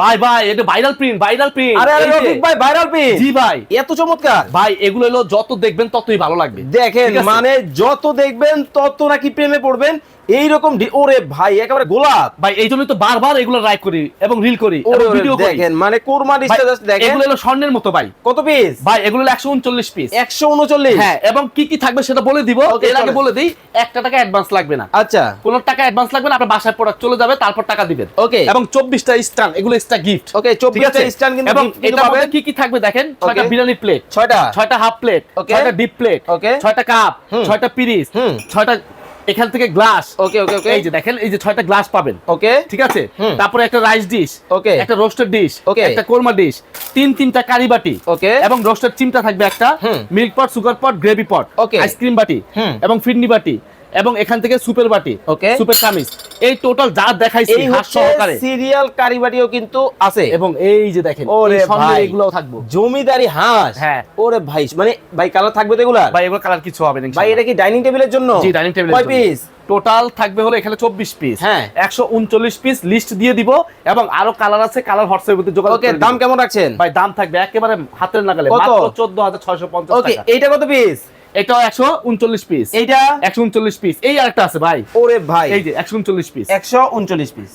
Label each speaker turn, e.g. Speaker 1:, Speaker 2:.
Speaker 1: ভাই ভাই এটা ভাইরাল প্রিন্ট
Speaker 2: আরে রফিক ভাই, ভাইরাল প্রিন্ট।
Speaker 1: জি ভাই,
Speaker 2: এত চমৎকার
Speaker 1: ভাই এগুলো হলো যত দেখবেন ততই ভালো লাগবে।
Speaker 2: দেখেন
Speaker 1: ঠিক আছে?
Speaker 2: মানে যত দেখবেন তত নাকি প্রেমে পড়বেন। এইরকম ওরে ভাই একেবারে গোলাপ।
Speaker 1: ভাই এই জন্যই তো বারবার এগুলো লাইভ করি এবং রিল করি
Speaker 2: ওরে
Speaker 1: এবং
Speaker 2: ওরে
Speaker 1: ভিডিও করি।
Speaker 2: দেখেন মানে কোরমা
Speaker 1: ভাই,
Speaker 2: ডিসটা জাস্ট দেখেন।
Speaker 1: এগুলো হলো স্বর্ণের মতো ভাই।
Speaker 2: কত পিস?
Speaker 1: ভাই এগুলো হলো 139 পিস।
Speaker 2: 139।
Speaker 1: হ্যাঁ, এবং কি কি থাকবে সেটা বলে দিব।
Speaker 2: Okay,
Speaker 1: এর আগে
Speaker 2: চলেন।
Speaker 1: বলে দিই, 1 টাকা অ্যাডভান্স লাগবে না।
Speaker 2: আচ্ছা
Speaker 1: কোনো টাকা অ্যাডভান্স লাগবে না, আপনার বাসায় প্রোডাক্ট চলে যাবে, তারপর টাকা দিবেন।
Speaker 2: Okay.
Speaker 1: এবং 24টা স্টান, এগুলো এক্সট্রা গিফট।
Speaker 2: ওকে, 24টা স্ট্যান্ড কিন্তু
Speaker 1: এবং
Speaker 2: gift কিন্তু
Speaker 1: এটার মধ্যে
Speaker 2: পাবেন।
Speaker 1: কি কি থাকবে দেখেন, 6টা
Speaker 2: Okay.
Speaker 1: বিরিয়ানি প্লেট,
Speaker 2: 6টা
Speaker 1: 6টা হাফ প্লেট,
Speaker 2: Okay.
Speaker 1: 6টা ডিপ প্লেট,
Speaker 2: Okay.
Speaker 1: 6টা কাপ,
Speaker 2: হুম।
Speaker 1: 6টা পিরিচ,
Speaker 2: হুম।
Speaker 1: 6টা এখান থেকে গ্লাস।
Speaker 2: ওকে ওকে ওকে
Speaker 1: এই যে দেখেন, এই যে 6টা গ্লাস পাবেন।
Speaker 2: ওকে
Speaker 1: ঠিক আছে?
Speaker 2: হুম।
Speaker 1: তারপরে একটা রাইস ডিশ,
Speaker 2: Okay.
Speaker 1: একটা রোস্টেড ডিশ,
Speaker 2: Okay.
Speaker 1: একটা কোরমা ডিশ, তিনটা কারি বাটি,
Speaker 2: Okay.
Speaker 1: এবং রোস্টেড চিমটা থাকবে একটা,
Speaker 2: হুম।
Speaker 1: Milk pot, sugar pot, gravy pot,
Speaker 2: Okay.
Speaker 1: Ice cream বাটি,
Speaker 2: হুম।
Speaker 1: এবং ফিডনি বাটি, এবং এখান থেকে সুপের বাটি,
Speaker 2: Okay.
Speaker 1: সুপের কামিজ। এই টোটাল যা দেখাইছি
Speaker 2: এই
Speaker 1: হাত
Speaker 2: হচ্ছে
Speaker 1: সহকারে।
Speaker 2: সিরিয়াল কারিবাটিও কিন্তু আছে।
Speaker 1: এবং এই যে দেখেন,
Speaker 2: ওরে
Speaker 1: এই সঙ্গে
Speaker 2: ভাই।
Speaker 1: এগুলোও থাকবে।
Speaker 2: জমিদারি হাঁস।
Speaker 1: হ্যাঁ।
Speaker 2: ওরে ভাই মানে ভাই কালার থাকবে তো এগুলা?
Speaker 1: ভাই এগুলো কালার কিছু হবে না
Speaker 2: ভাই এটা কি ডাইনিং টেবিলের জন্য?
Speaker 1: জি, ডাইনিং টেবিলের
Speaker 2: কয়
Speaker 1: জন্য।
Speaker 2: পিস?
Speaker 1: টোটাল থাকবে হলো এখানে 24 পিস।
Speaker 2: হ্যাঁ।
Speaker 1: 139 পিস লিস্ট দিয়ে দিব, এবং আরো কালার আছে, কালার হোয়াটসঅ্যাপের মধ্যে যোগাযোগ
Speaker 2: ওকে,
Speaker 1: করে দিব।
Speaker 2: দাম কেমন রাখছেন?
Speaker 1: ভাই দাম থাকবে একেবারে হাতের নাগালে,
Speaker 2: কত?
Speaker 1: মাত্র 14,650
Speaker 2: ওকে,
Speaker 1: টাকা।
Speaker 2: এইটা কত পিস?
Speaker 1: এটাও 139 পিস।
Speaker 2: এইটা?
Speaker 1: 139 পিস। এই আরেকটা আছে ভাই,
Speaker 2: ওরে ভাই
Speaker 1: এই যে 139 পিস।
Speaker 2: 139 পিস।